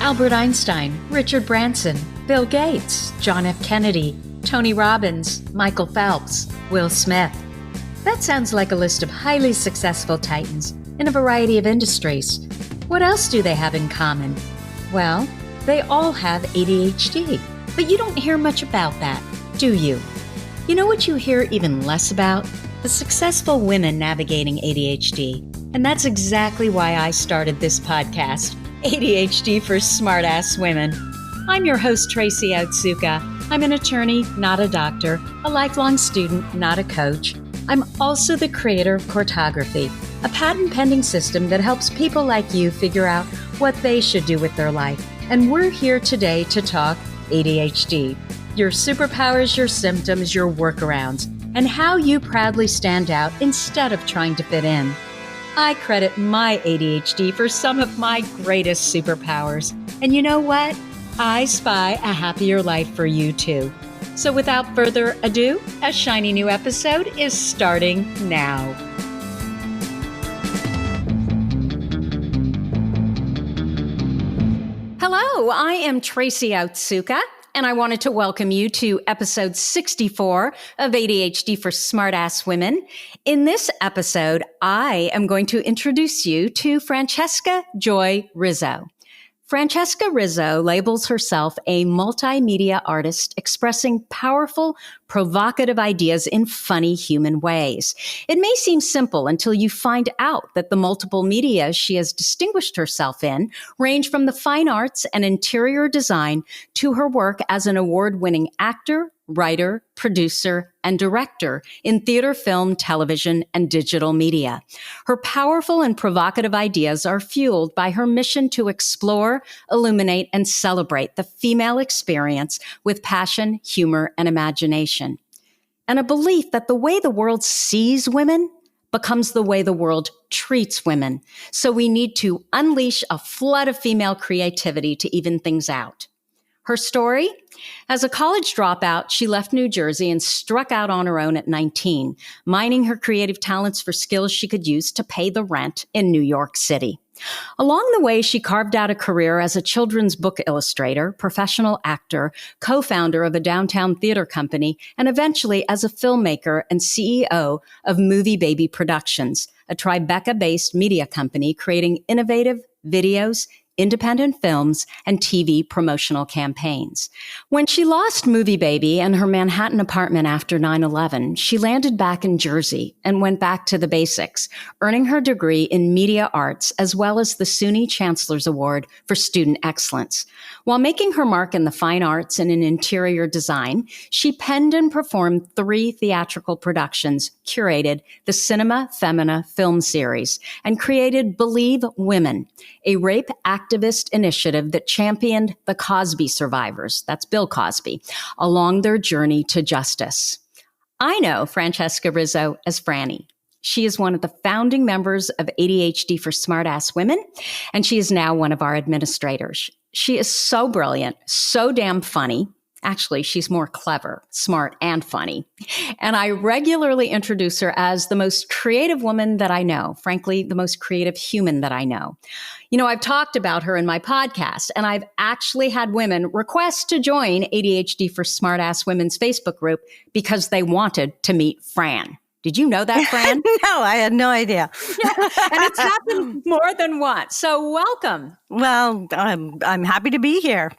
Albert Einstein, Richard Branson, Bill Gates, John F. Kennedy, Tony Robbins, Michael Phelps, Will Smith. That sounds like a list of highly successful titans in a variety of industries. What else do they have in common? Well, they all have ADHD, but you don't hear much about that, do you? You know what you hear even less about? The successful women navigating ADHD. And that's exactly why I started this podcast, ADHD for Smartass Women. I'm your host, Tracy Otsuka. I'm an attorney, not a doctor, a lifelong student, not a coach. I'm also the creator of Cortography, a patent-pending system that helps people like you figure out what they should do with their life. And we're here today to talk ADHD, your superpowers, your symptoms, your workarounds, and how you proudly stand out instead of trying to fit in. I credit my ADHD for some of my greatest superpowers. And you know what? I spy a happier life for you too. So without further ado, a shiny new episode is starting now. Hello, I am Tracy Otsuka, and I wanted to welcome you to episode 64 of ADHD for Smartass Women. In this episode, I am going to introduce you to Francesca Joy Rizzo. Francesca Rizzo labels herself a multimedia artist expressing powerful, provocative ideas in funny human ways. It may seem simple until you find out that the multiple media she has distinguished herself in range from the fine arts and interior design to her work as an award-winning actor, writer, producer, and director in theater, film, television, and digital media. Her powerful and provocative ideas are fueled by her mission to explore, illuminate, and celebrate the female experience with passion, humor, and imagination. And a belief that the way the world sees women becomes the way the world treats women. So we need to unleash a flood of female creativity to even things out. Her story? As a college dropout, she left New Jersey and struck out on her own at 19, mining her creative talents for skills she could use to pay the rent in New York City. Along the way, she carved out a career as a children's book illustrator, professional actor, co-founder of a downtown theater company, and eventually as a filmmaker and CEO of MovieBaby Productions, a Tribeca-based media company creating innovative videos, independent films, and TV promotional campaigns. When she lost MovieBaby and her Manhattan apartment after 9/11, she landed back in Jersey and went back to the basics, earning her degree in media arts as well as the SUNY Chancellor's Award for Student Excellence. While making her mark in the fine arts and in interior design, she penned and performed 3 theatrical productions, curated the Cinema-Femina film series, and created Believe Women, a rape activist initiative that championed the Cosby survivors, that's Bill Cosby, along their journey to justice. I know Francesca Rizzo as Franny. She is one of the founding members of ADHD for Smartass Women, and she is now one of our administrators. She is so brilliant, so damn funny. Actually, she's more clever, smart, and funny. And I regularly introduce her as the most creative woman that I know. Frankly, the most creative human that I know. You know, I've talked about her in my podcast, and I've actually had women request to join ADHD for Smartass Women's Facebook group because they wanted to meet Fran. Did you know that, Fran? No, I had no idea. Yeah, and it's happened more than once. So welcome. Well, I'm happy to be here.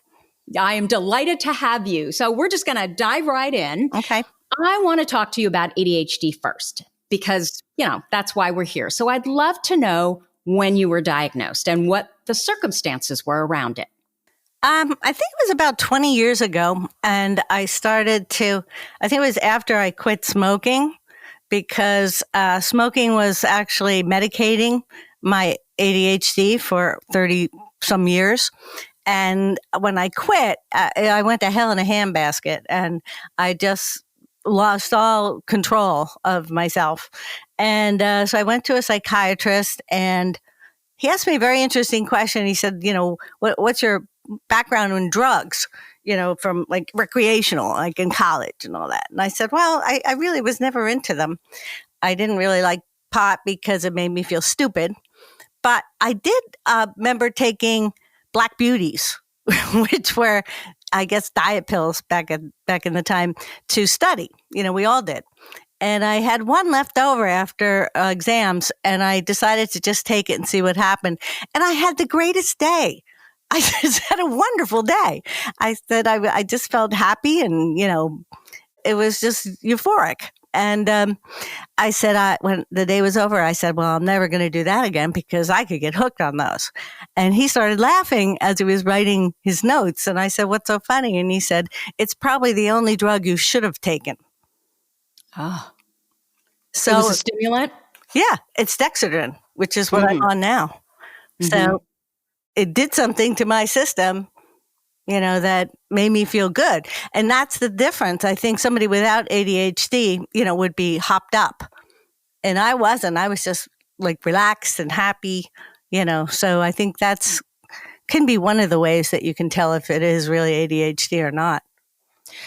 I am delighted to have you. So we're just going to dive right in. Okay. I want to talk to you about ADHD first because, you know, that's why we're here. So I'd love to know when you were diagnosed and what the circumstances were around it. I think it was about 20 years ago, and I think it was after I quit smoking because smoking was actually medicating my ADHD for 30 some years. And when I quit, I went to hell in a handbasket, and I just lost all control of myself. And so I went to a psychiatrist, and he asked me a very interesting question. He said, you know, what's your background in drugs, you know, from like recreational, like in college and all that. And I said, well, I really was never into them. I didn't really like pot because it made me feel stupid. But I did remember taking Black Beauties, which were, I guess, diet pills back in the time to study. We all did. And I had one left over after exams, and I decided to just take it and see what happened. And I had the greatest day. I just had a wonderful day. I said I just felt happy, and, it was just euphoric. And I said, when the day was over, I said, well, I'm never going to do that again because I could get hooked on those. And he started laughing as he was writing his notes. And I said, what's so funny? And he said, it's probably the only drug you should have taken. Oh. So it was a stimulant? Yeah, it's Dexedrine, which is what I'm on now. So it did something to my system, that made me feel good. And that's the difference. I think somebody without ADHD, would be hopped up. And I wasn't. I was just like relaxed and happy, So I think can be one of the ways that you can tell if it is really ADHD or not.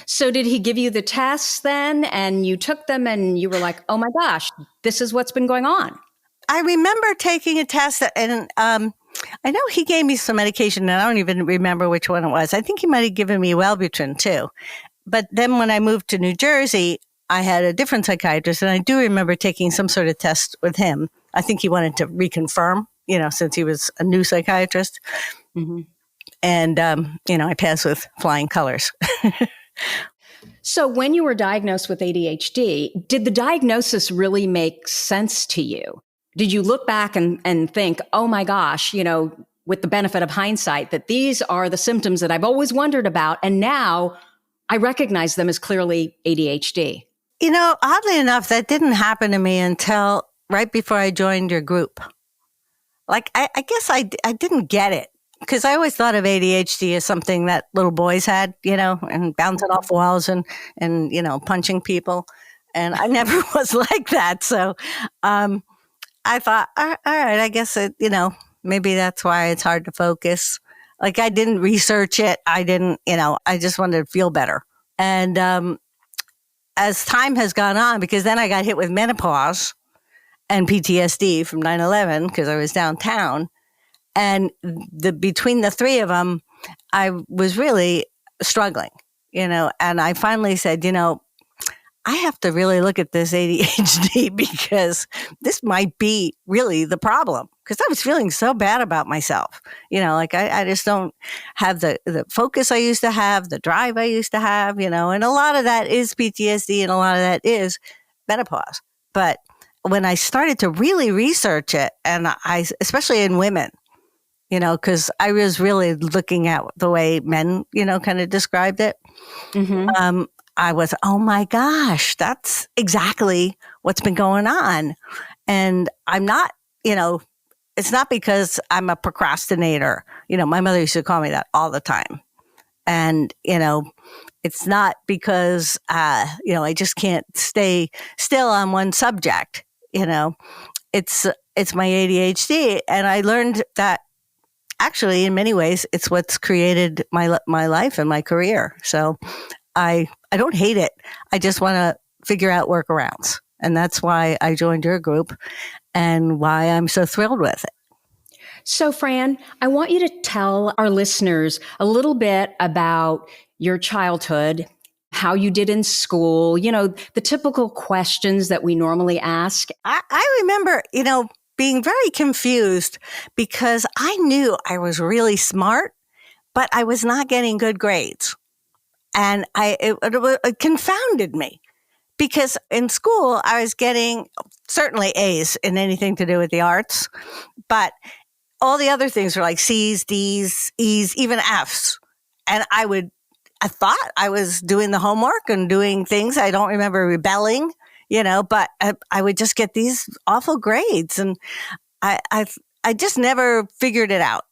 So did he give you the tests then, and you took them and you were like, oh my gosh, this is what's been going on? I remember taking a test, and I know he gave me some medication, and I don't even remember which one it was. I think he might have given me Wellbutrin too. But then when I moved to New Jersey, I had a different psychiatrist, and I do remember taking some sort of test with him. I think he wanted to reconfirm, since he was a new psychiatrist. And, I passed with flying colors. So when you were diagnosed with ADHD, did the diagnosis really make sense to you? Did you look back and think, oh my gosh, with the benefit of hindsight, that these are the symptoms that I've always wondered about, and now I recognize them as clearly ADHD? Oddly enough, that didn't happen to me until right before I joined your group. Like, I guess I didn't get it. Because I always thought of ADHD as something that little boys had, and bouncing off walls and punching people. And I never was like that. So I thought, all right, I guess, maybe that's why it's hard to focus. Like, I didn't research it. I didn't, I just wanted to feel better. And as time has gone on, because then I got hit with menopause and PTSD from 9/11 because I was downtown. And between the three of them, I was really struggling, and I finally said, I have to really look at this ADHD because this might be really the problem. Because I was feeling so bad about myself, I just don't have the focus I used to have, the drive I used to have, and a lot of that is PTSD and a lot of that is menopause. But when I started to really research it, and especially in women, because I was really looking at the way men, kind of described it. I was, oh my gosh, that's exactly what's been going on. And I'm not, it's not because I'm a procrastinator. My mother used to call me that all the time. And, it's not because, I just can't stay still on one subject, it's my ADHD. And I learned that actually, in many ways, it's what's created my life and my career. So I don't hate it. I just want to figure out workarounds. And that's why I joined your group and why I'm so thrilled with it. So, Fran, I want you to tell our listeners a little bit about your childhood, how you did in school, the typical questions that we normally ask. I remember, being very confused because I knew I was really smart, but I was not getting good grades. And it confounded me because in school I was getting certainly A's in anything to do with the arts, but all the other things were like C's, D's, E's, even F's. And I thought I was doing the homework and doing things. I don't remember rebelling. But I would just get these awful grades, and I just never figured it out,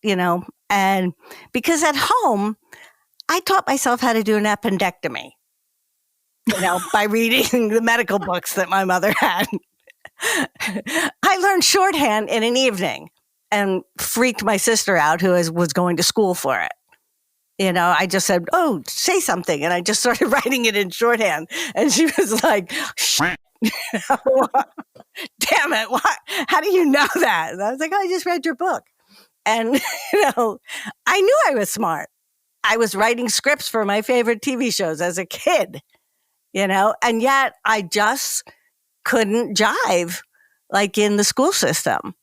and because at home, I taught myself how to do an appendectomy, by reading the medical books that my mother had. I learned shorthand in an evening and freaked my sister out who was going to school for it. I just said, oh, say something. And I just started writing it in shorthand. And she was like, shit. Damn it. What? How do you know that? And I was like, oh, I just read your book. And, I knew I was smart. I was writing scripts for my favorite TV shows as a kid, and yet I just couldn't jive like in the school system.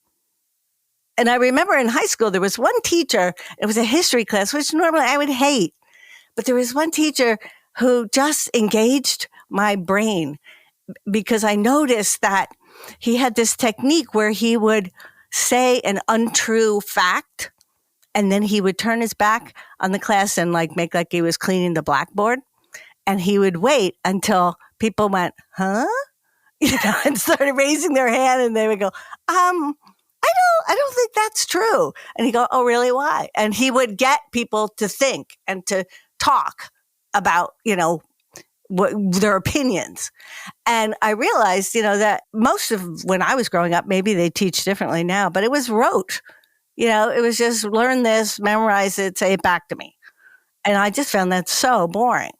And I remember in high school, there was one teacher, it was a history class, which normally I would hate. But there was one teacher who just engaged my brain because I noticed that he had this technique where he would say an untrue fact, and then he would turn his back on the class and make like he was cleaning the blackboard. And he would wait until people went, huh? And started raising their hand, and they would go, I don't think that's true. And he'd go, oh, really? Why? And he would get people to think and to talk about, their opinions. And I realized, that most of when I was growing up, maybe they teach differently now, but it was rote. It was just learn this, memorize it, say it back to me. And I just found that so boring.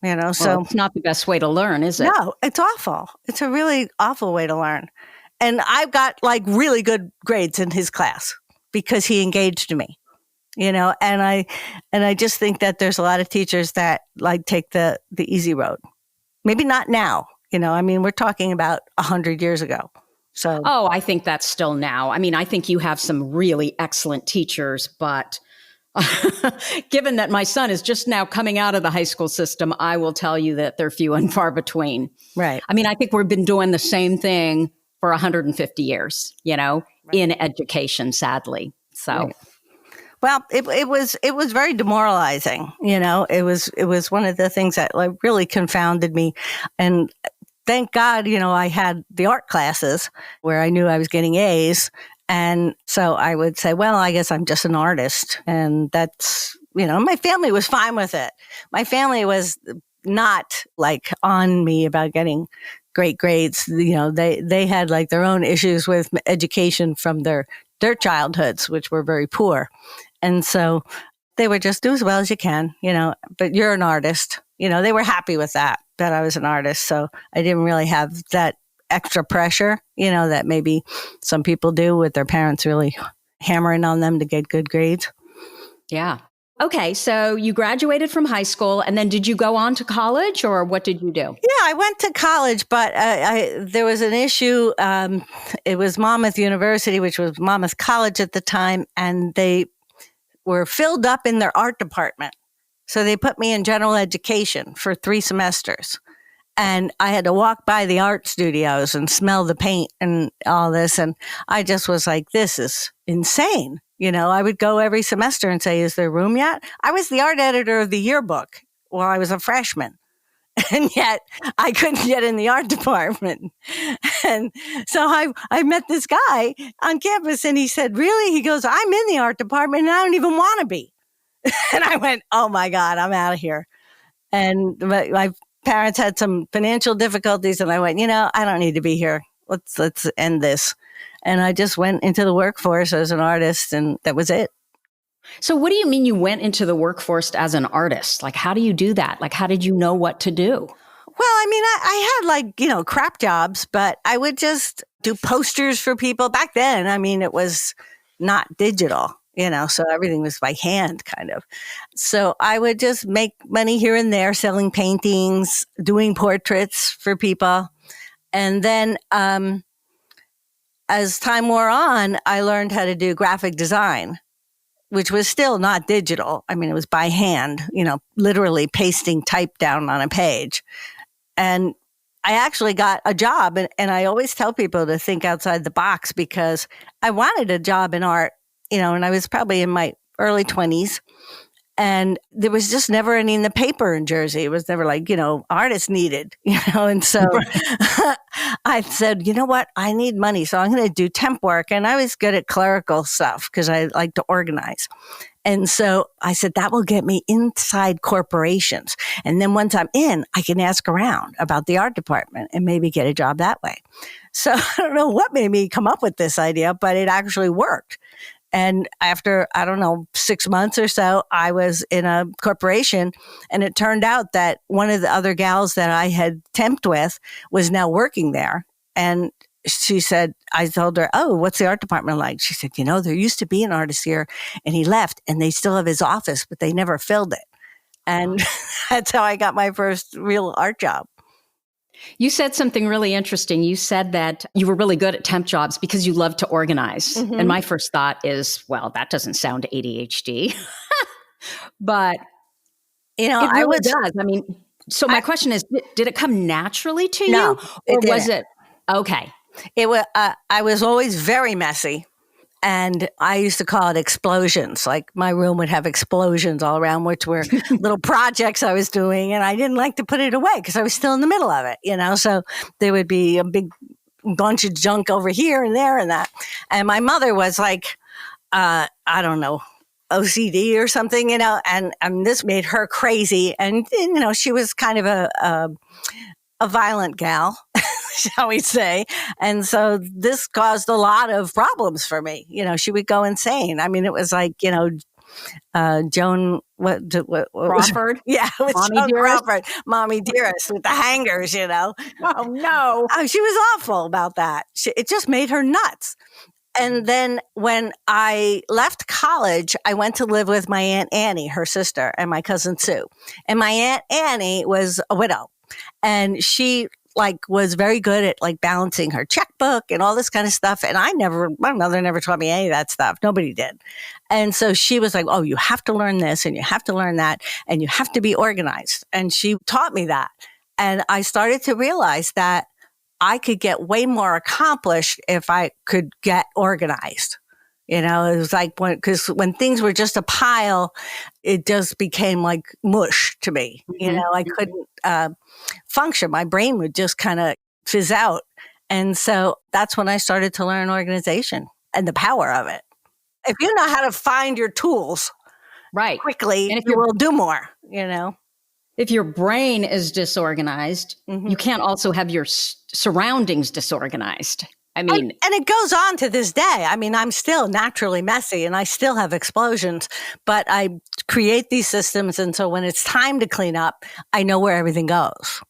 So it's not the best way to learn, is it? No, it's awful. It's a really awful way to learn. And I got really good grades in his class because he engaged me, and I just think that there's a lot of teachers that take the easy road. Maybe not now, we're talking about 100 years ago. So, I think that's still now. I think you have some really excellent teachers, but given that my son is just now coming out of the high school system, I will tell you that they're few and far between. Right. I think we've been doing the same thing for 150 years, right. in education, sadly. So, right. Well, it was very demoralizing. It was one of the things that really confounded me. And thank God, I had the art classes where I knew I was getting A's. And so I would say, well, I guess I'm just an artist. And that's, my family was fine with it. My family was not on me about getting great grades. They had their own issues with education from their childhoods, which were very poor. And so they were just do as well as you can, but you're an artist. They were happy with that I was an artist. So I didn't really have that extra pressure, that maybe some people do with their parents really hammering on them to get good grades. Yeah. Okay, so you graduated from high school, and then did you go on to college, or what did you do? Yeah, I went to college, but there was an issue. It was Monmouth University, which was Monmouth College at the time, and they were filled up in their art department. So they put me in general education for 3 semesters. And I had to walk by the art studios and smell the paint and all this. And I just was like, this is insane. I would go every semester and say, is there room yet? I was the art editor of the yearbook while I was a freshman. And yet I couldn't get in the art department. And so I met this guy on campus, and he said, really? He goes, I'm in the art department and I don't even want to be. And I went, oh my God, I'm out of here. And my parents had some financial difficulties, and I went, I don't need to be here. Let's end this. And I just went into the workforce as an artist, and that was it. So what do you mean you went into the workforce as an artist? How do you do that? How did you know what to do? Well, I had crap jobs, but I would just do posters for people. Back then, it was not digital, so everything was by hand kind of. So I would just make money here and there, selling paintings, doing portraits for people. And then as time wore on, I learned how to do graphic design, which was still not digital. It was by hand, literally pasting type down on a page. And I actually got a job, and I always tell people to think outside the box because I wanted a job in art, and I was probably in my early 20s. And there was just never any in the paper in Jersey. It was never artists needed, and so I said, you know what? I need money. So I'm going to do temp work. And I was good at clerical stuff because I like to organize. And so I said, that will get me inside corporations. And then once I'm in, I can ask around about the art department and maybe get a job that way. So I don't know what made me come up with this idea, but it actually worked. And after, 6 months or so, I was in a corporation, and it turned out that one of the other gals that I had temped with was now working there. And she said, I told her, oh, what's the art department like? She said, there used to be an artist here and he left and they still have his office, but they never filled it. And that's how I got my first real art job. You said something really interesting. You said that you were really good at temp jobs because you love to organize. Mm-hmm. And my first thought is, well, that doesn't sound ADHD. But it really does. I mean, so my question is, did it come naturally to you? Or was it? Okay. It was, I was always very messy. And I used to call it explosions. Like my room would have explosions all around, which were little projects I was doing. And I didn't like to put it away because I was still in the middle of it, So there would be a big bunch of junk over here and there and that. And my mother was like, I don't know, OCD or something, and this made her crazy. And, she was kind of a violent gal, shall we say. And so this caused a lot of problems for me. She would go insane. I mean, it was like, Joan, what Crawford? Yeah, it was Joan Crawford, Mommy Dearest with the hangers, Oh, no. She was awful about that. It just made her nuts. And then when I left college, I went to live with my Aunt Annie, her sister, and my cousin Sue. And my Aunt Annie was a widow. And she was very good at balancing her checkbook and all this kind of stuff. And my mother never taught me any of that stuff. Nobody did. And so she was like, oh, you have to learn this and you have to learn that and you have to be organized. And she taught me that. And I started to realize that I could get way more accomplished if I could get organized. It was like because when things were just a pile, it just became like mush to me. Mm-hmm. I couldn't function. My brain would just kind of fizz out. And so that's when I started to learn organization and the power of it. If you know how to find your tools quickly, and if you will do more, If your brain is disorganized, mm-hmm. you can't also have your surroundings disorganized. I mean, and it goes on to this day. I mean, I'm still naturally messy and I still have explosions, but I create these systems. And so when it's time to clean up, I know where everything goes.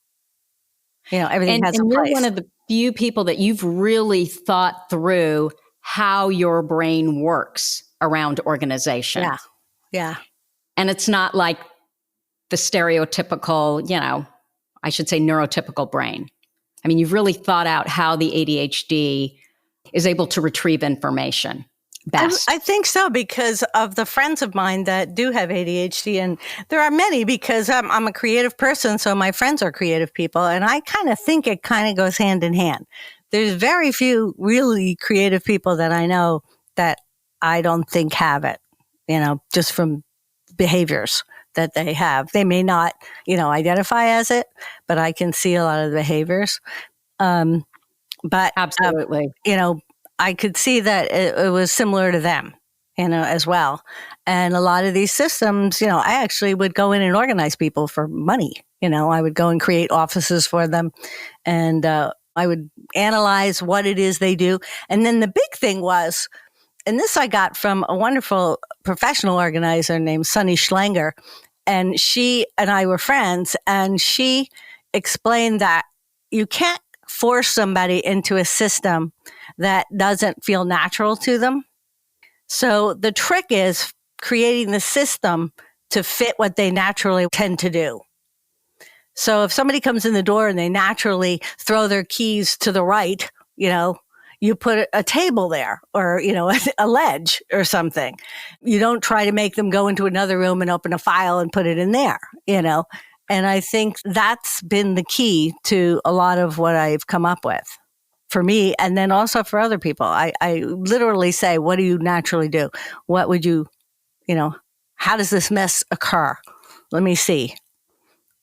Everything has a place. You're one of the few people that you've really thought through how your brain works around organization. Yeah. Yeah. And it's not like the stereotypical, I should say neurotypical brain. I mean, you've really thought out how the ADHD is able to retrieve information best. I think so because of the friends of mine that do have ADHD. And there are many because I'm a creative person. So my friends are creative people. And I kind of think it kind of goes hand in hand. There's very few really creative people that I know that I don't think have it, just from behaviors that they have. They may not, identify as it, but I can see a lot of the behaviors. But absolutely, I could see that it was similar to them, as well. And a lot of these systems, I actually would go in and organize people for money. I would go and create offices for them and, I would analyze what it is they do. And then the big thing was, and this I got from a wonderful professional organizer named Sunny Schlanger. And she and I were friends, and she explained that you can't force somebody into a system that doesn't feel natural to them. So the trick is creating the system to fit what they naturally tend to do. So if somebody comes in the door and they naturally throw their keys to the right, you put a table there or, a ledge or something. You don't try to make them go into another room and open a file and put it in there, And I think that's been the key to a lot of what I've come up with for me. And then also for other people, I literally say, what do you naturally do? What would you, how does this mess occur? Let me see.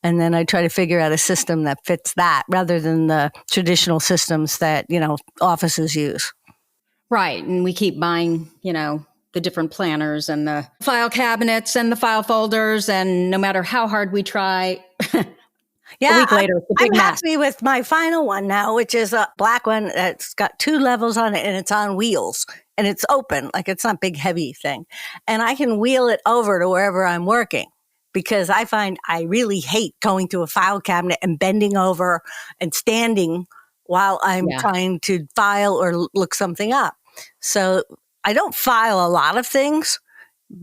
And then I try to figure out a system that fits that rather than the traditional systems that, offices use. Right. And we keep buying, the different planners and the file cabinets and the file folders. And no matter how hard we try, yeah, a week later, it's a big I'm mess. happy with my final one now, which is a black one that's got 2 levels on it and it's on wheels. And it's open, like it's not big, heavy thing. And I can wheel it over to wherever I'm working. Because I find I really hate going to a file cabinet and bending over and standing while I'm Yeah. trying to file or look something up. So I don't file a lot of things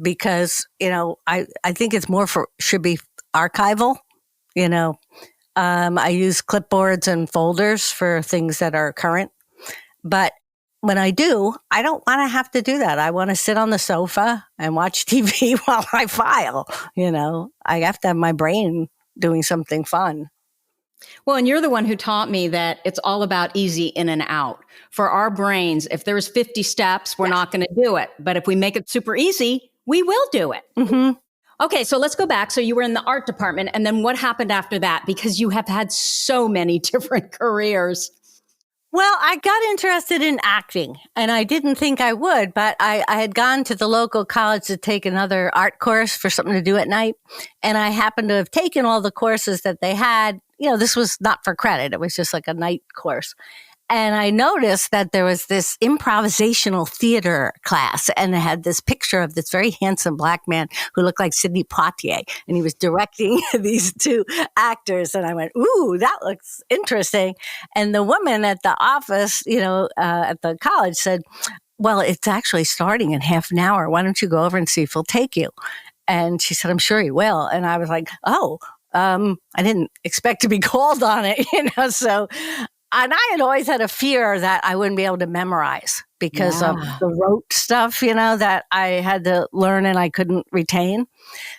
because, I think it's more should be archival, I use clipboards and folders for things that are current. But when I do, I don't want to have to do that. I want to sit on the sofa and watch TV while I file. I have to have my brain doing something fun. Well, and you're the one who taught me that it's all about easy in and out. For our brains, if there's 50 steps, we're not going to do it. But if we make it super easy, we will do it. Mm-hmm. Okay, so let's go back. So you were in the art department, and then what happened after that? Because you have had so many different careers. Well, I got interested in acting, and I didn't think I would, but I had gone to the local college to take another art course for something to do at night. And I happened to have taken all the courses that they had. This was not for credit. It was just like a night course. And I noticed that there was this improvisational theater class, and it had this picture of this very handsome black man who looked like Sidney Poitier, and he was directing these two actors. And I went, ooh, that looks interesting. And the woman at the office, at the college said, well, it's actually starting in half an hour. Why don't you go over and see if he'll take you? And she said, I'm sure he will. And I was like, oh, I didn't expect to be called on it, so... And I had always had a fear that I wouldn't be able to memorize because of the rote stuff, that I had to learn and I couldn't retain.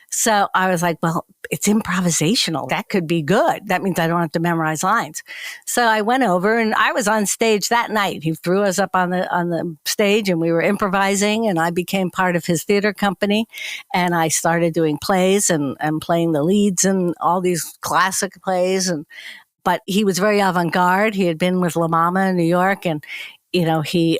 So I was like, well, it's improvisational. That could be good. That means I don't have to memorize lines. So I went over and I was on stage that night. He threw us up on the stage and we were improvising, and I became part of his theater company. And I started doing plays and playing the leads in all these classic plays. But he was very avant-garde. He had been with La Mama in New York, and he's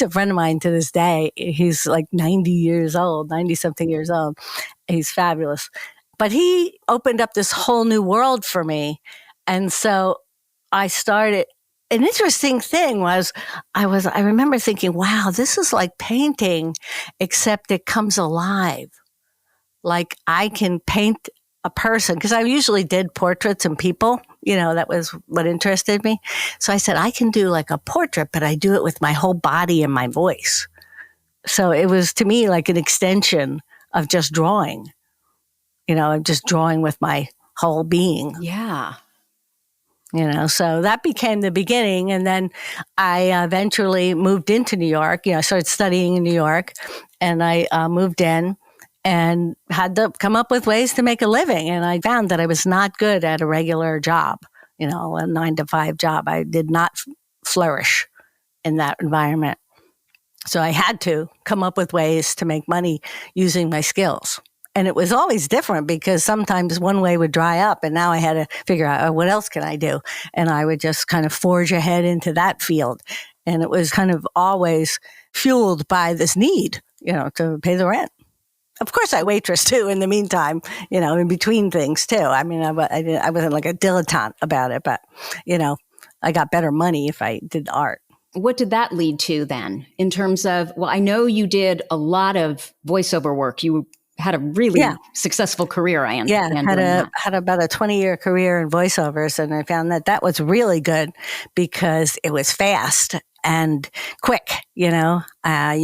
a friend of mine to this day. He's like 90-something years old. He's fabulous. But he opened up this whole new world for me. And so I started. An interesting thing was I remember thinking, wow, this is like painting, except it comes alive. Like I can paint a person, because I usually did portraits and people, that was what interested me. So I said, I can do like a portrait, but I do it with my whole body and my voice. So it was to me like an extension of just drawing, of just drawing with my whole being. Yeah. So that became the beginning. And then I eventually moved into New York. I started studying in New York, and I moved in and had to come up with ways to make a living. And I found that I was not good at a regular job, a 9-to-5 job. I did not flourish in that environment. So I had to come up with ways to make money using my skills. And it was always different because sometimes one way would dry up, and now I had to figure out, what else can I do? And I would just kind of forge ahead into that field. And it was kind of always fueled by this need, to pay the rent. Of course, I waitress too in the meantime, in between things too. I mean, I wasn't like a dilettante about it, but, I got better money if I did art. What did that lead to then in terms of, well, I know you did a lot of voiceover work. You had a really successful career, I understand. Yeah, had about a 20-year career in voiceovers, and I found that was really good because it was fast and quick. You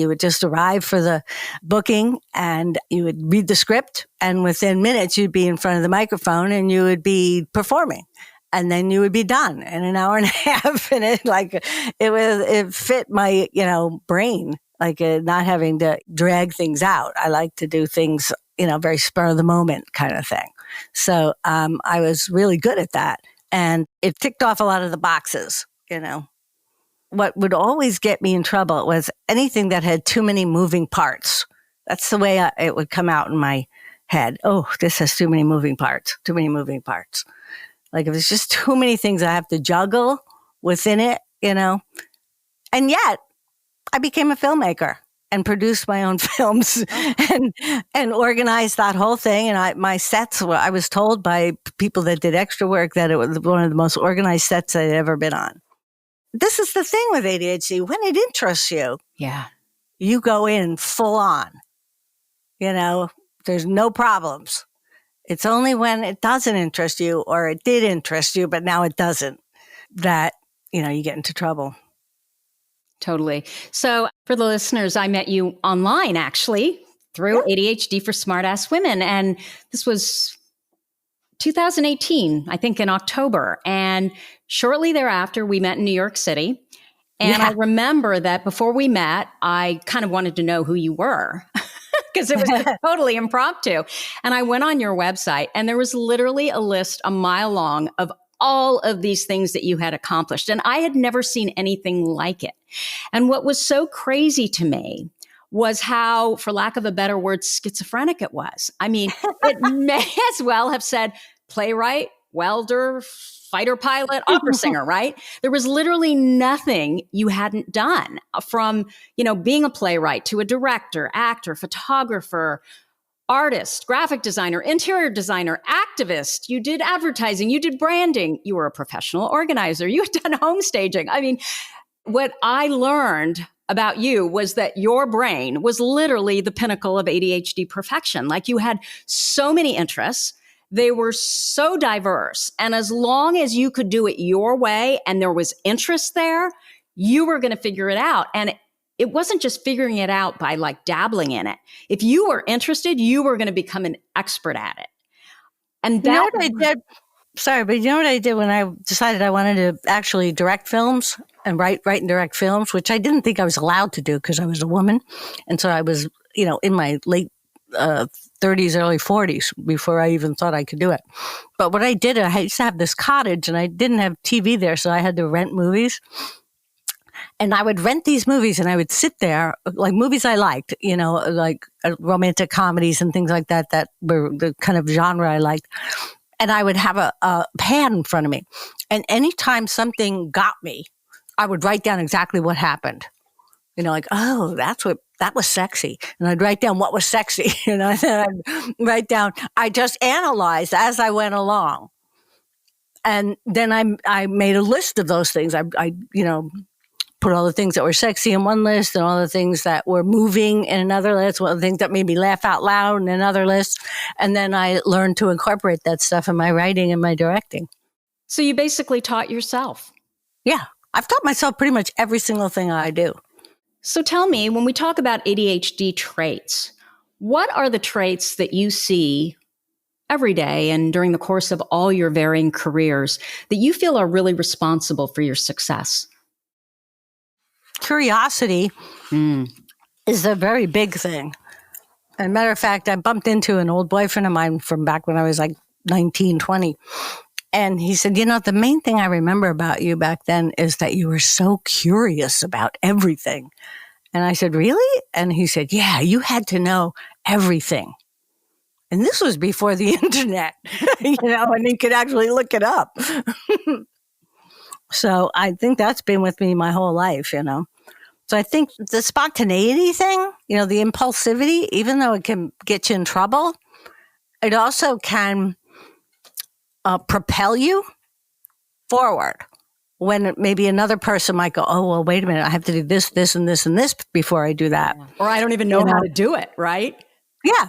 would just arrive for the booking and you would read the script, and within minutes you'd be in front of the microphone and you would be performing, and then you would be done in an hour and a half. And it fit my brain, like not having to drag things out. I like to do things very spur of the moment kind of thing. So I was really good at that, and it ticked off a lot of the boxes. What would always get me in trouble was anything that had too many moving parts. That's the way it would come out in my head. Oh, this has too many moving parts, too many moving parts. Like if it's just too many things I have to juggle within it, And yet I became a filmmaker and produced my own films and organized that whole thing. And my sets I was told by people that did extra work that it was one of the most organized sets I'd ever been on. This is the thing with ADHD. When it interests you, you go in full on. There's no problems. It's only when it doesn't interest you, or it did interest you, but now it doesn't, that, you get into trouble. Totally. So for the listeners, I met you online, actually, through ADHD for Smartass Women. And this was 2018, I think in October. And shortly thereafter, we met in New York City. And I remember that before we met, I kind of wanted to know who you were because it was totally impromptu. And I went on your website and there was literally a list a mile long of all of these things that you had accomplished. And I had never seen anything like it. And what was so crazy to me was how, for lack of a better word, schizophrenic it was. I mean, it may as well have said playwright, welder, fighter pilot, opera singer, right? There was literally nothing you hadn't done, from, being a playwright to a director, actor, photographer, artist, graphic designer, interior designer, activist. You did advertising, you did branding, you were a professional organizer, you had done home staging. I mean, what I learned about you was that your brain was literally the pinnacle of ADHD perfection. Like, you had so many interests. They were so diverse. And as long as you could do it your way and there was interest there, you were going to figure it out. And it wasn't just figuring it out by like dabbling in it. If you were interested, you were going to become an expert at it. And that, you know what I did? Sorry, but you know what I did when I decided I wanted to actually direct films and write and direct films, which I didn't think I was allowed to do because I was a woman. And so I was, in my late 30s, early 40s before I even thought I could do it. But what I did, I used to have this cottage and I didn't have TV there, so I had to rent movies. And I would rent these movies and I would sit there, like movies I liked, like romantic comedies and things like that, that were the kind of genre I liked. And I would have a pad in front of me. And anytime something got me, I would write down exactly what happened. Like, oh, that was sexy. And I'd write down what was sexy. And then I'd write down, I just analyzed as I went along. And then I made a list of those things. I put all the things that were sexy in one list and all the things that were moving in another list, all the things that made me laugh out loud in another list. And then I learned to incorporate that stuff in my writing and my directing. So you basically taught yourself. Yeah. I've taught myself pretty much every single thing I do. So tell me, when we talk about ADHD traits, what are the traits that you see every day and during the course of all your varying careers that you feel are really responsible for your success? Curiosity is a very big thing. As a matter of fact, I bumped into an old boyfriend of mine from back when I was like 19, 20. And he said, the main thing I remember about you back then is that you were so curious about everything. And I said, really? And he said, yeah, you had to know everything. And this was before the internet, and you could actually look it up. So I think that's been with me my whole life, So I think the spontaneity thing, the impulsivity, even though it can get you in trouble, it also can propel you forward when maybe another person might go, oh, well, wait a minute, I have to do this, this, and this, and this before I do that. Or I don't even know how to do it, right? Yeah.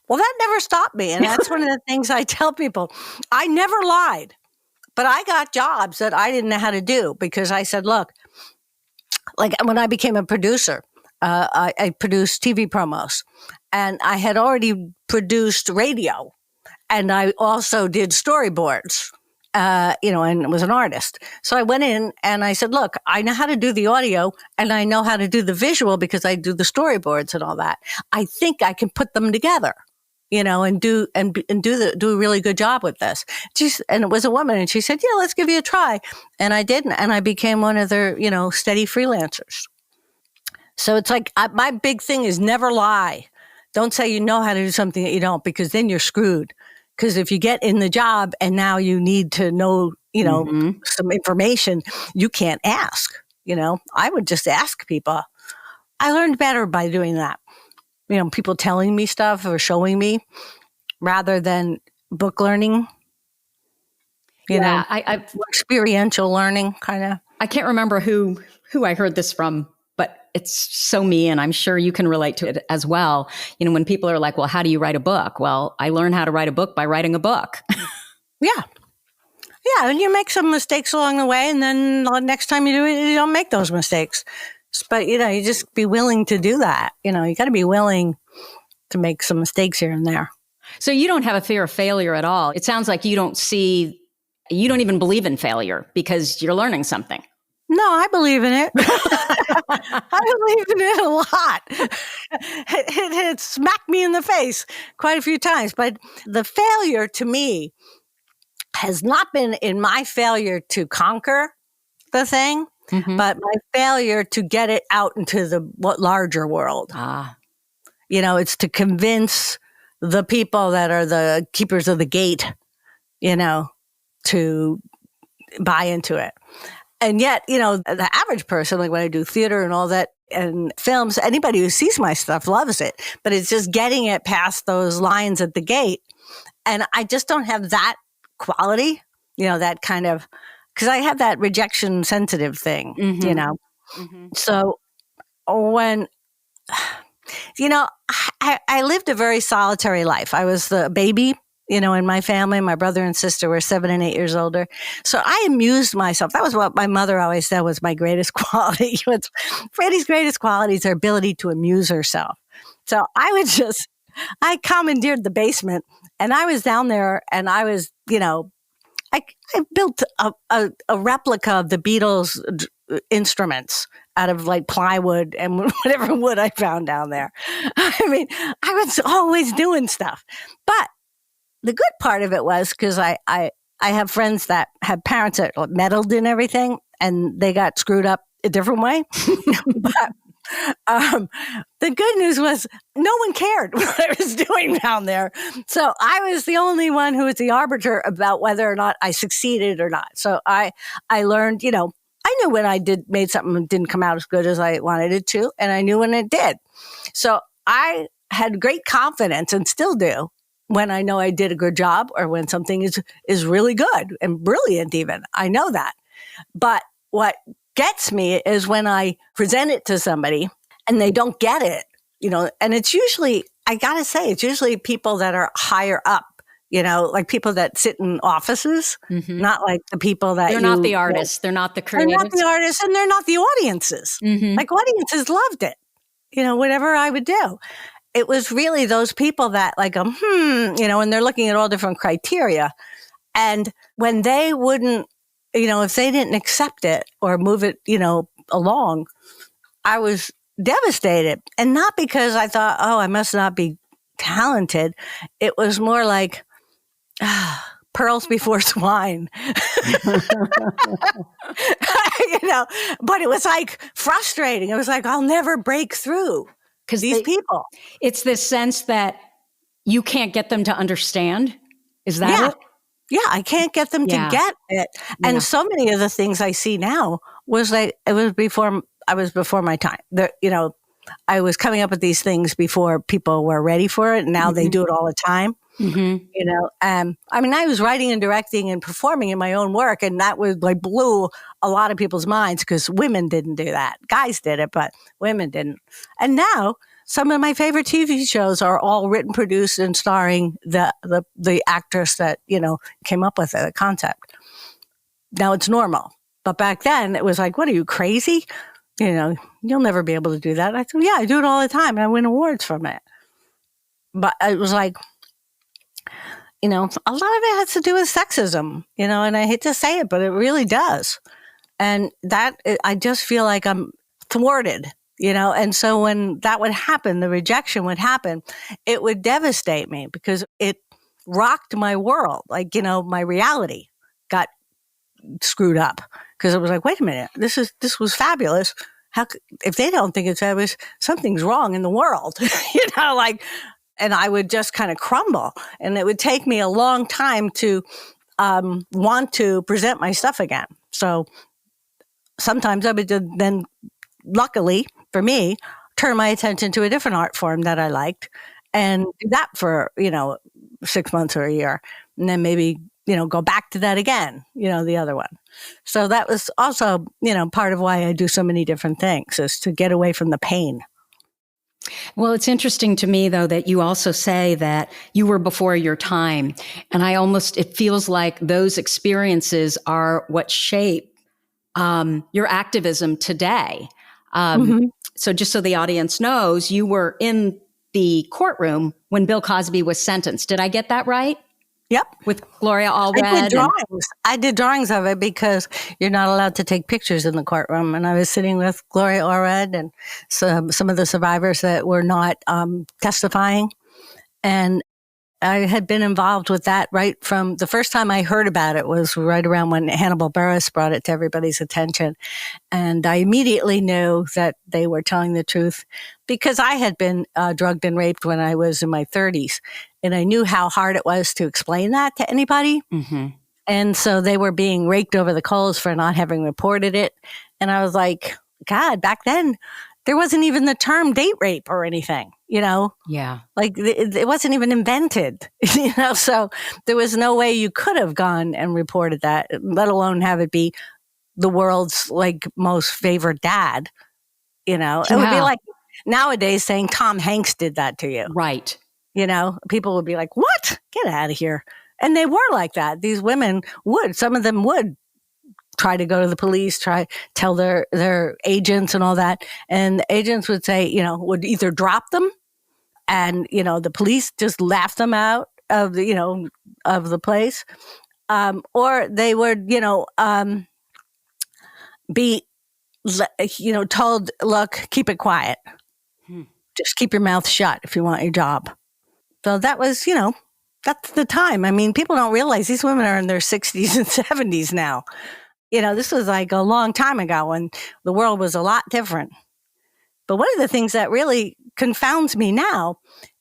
Well, that never stopped me. And that's one of the things I tell people. I never lied. But I got jobs that I didn't know how to do because I said, look, like when I became a producer, I produced TV promos and I had already produced radio and I also did storyboards, and was an artist. So I went in and I said, look, I know how to do the audio and I know how to do the visual because I do the storyboards and all that. I think I can put them together. And do a really good job with this. And it was a woman, and she said, "Yeah, let's give you a try." And I did, and I became one of their, steady freelancers. So it's like my big thing is never lie. Don't say you know how to do something that you don't, because then you're screwed. Because if you get in the job and now you need to know, some information, you can't ask. I would just ask people. I learned better by doing that. People telling me stuff or showing me rather than book learning, experiential learning kind of. I can't remember who I heard this from, but it's so me, and I'm sure you can relate to it as well. When people are like, well, how do you write a book? Well, I learned how to write a book by writing a book. Yeah. Yeah, and you make some mistakes along the way, and then the next time you do it, you don't make those mistakes. But, you just be willing to do that. You got to be willing to make some mistakes here and there. So you don't have a fear of failure at all. It sounds like you don't even believe in failure because you're learning something. No, I believe in it. I believe in it a lot. It smacked me in the face quite a few times. But the failure to me has not been in my failure to conquer the thing, but my failure to get it out into the larger world. It's to convince the people that are the keepers of the gate, to buy into it. And yet, the average person, like when I do theater and all that and films, anybody who sees my stuff loves it, but it's just getting it past those lines at the gate. And I just don't have that quality, that kind of, because I have that rejection sensitive thing, So when, I lived a very solitary life. I was the baby, in my family. My brother and sister were 7 and 8 years older. So I amused myself. That was what my mother always said was my greatest quality. Freddie's greatest quality is her ability to amuse herself. So I commandeered the basement, and I was down there, and I was, I built a replica of the Beatles instruments out of like plywood and whatever wood I found down there. I mean, I was always doing stuff. But the good part of it was because I have friends that have parents that meddled in everything, and they got screwed up a different way. But the good news was no one cared what I was doing down there. So I was the only one who was the arbiter about whether or not I succeeded or not. So I learned, I knew when I made something that didn't come out as good as I wanted it to, and I knew when it did. So I had great confidence, and still do, when I know I did a good job or when something is really good and brilliant even. I know that. But what gets me is when I present it to somebody and they don't get it, and it's usually, I gotta say, it's usually people that are higher up, like people that sit in offices, not like the people that they're not the artists. They're not the creators. They're not the artists, and they're not the audiences. Like audiences loved it, whatever I would do. It was really those people that like, and they're looking at all different criteria. And when they wouldn't, if they didn't accept it or move it, along, I was devastated. And not because I thought, oh, I must not be talented. It was more like, pearls before swine. But it was like frustrating. It was like, I'll never break through. Because these people. It's this sense that you can't get them to understand. Is that it? Yeah, I can't get them to get it. And so many of the things I see now was like, it was before my time. I was coming up with these things before people were ready for it. And now they do it all the time. I was writing and directing and performing in my own work, and that was like blew a lot of people's minds because women didn't do that. Guys did it, but women didn't. And now some of my favorite TV shows are all written, produced, and starring the actress that, came up with the concept. Now it's normal. But back then it was like, what are you, crazy? You'll never be able to do that. I said, yeah, I do it all the time, and I win awards from it. But it was like, a lot of it has to do with sexism, and I hate to say it, but it really does. And that, I just feel like I'm thwarted, and so when that would happen, the rejection would happen, it would devastate me because it rocked my world. Like, my reality got screwed up because it was like, wait a minute, this was fabulous. If they don't think it's fabulous, something's wrong in the world, and I would just kind of crumble, and it would take me a long time to want to present my stuff again. So sometimes I would then, luckily for me, turn my attention to a different art form that I liked and do that for, 6 months or a year. And then maybe, go back to that again, the other one. So that was also, part of why I do so many different things is to get away from the pain. Well, it's interesting to me, though, that you also say that you were before your time. And it feels like those experiences are what shape your activism today. Um, Mm-hmm. so just so the audience knows, you were in the courtroom when Bill Cosby was sentenced. Did I get that right? Yep. With Gloria I did Allred. drawings. I did drawings of it because you're not allowed to take pictures in the courtroom. And I was sitting with Gloria Allred and some of the survivors that were not testifying. And I had been involved with that right from the first time I heard about it was right around when Hannibal Buress brought it to everybody's attention. And I immediately knew that they were telling the truth because I had been drugged and raped when I was in my 30s. And I knew how hard it was to explain that to anybody. Mm-hmm. And so they were being raked over the coals for not having reported it. And I was like, God, back then, there wasn't even the term date rape or anything, Yeah. Like it wasn't even invented, so there was no way you could have gone and reported that, let alone have it be the world's like most favored dad, It would be like nowadays saying Tom Hanks did that to you. Right. People would be like, what? Get out of here. And they were like that. These women some of them would try to go to the police, tell their agents and all that. And the agents would say, would either drop them and, the police just laughed them out of the place. Or they would, be, told, look, keep it quiet. Just keep your mouth shut if you want your job. So that was, that's the time. I mean, people don't realize these women are in their 60s and 70s now. This was like a long time ago when the world was a lot different. But one of the things that really confounds me now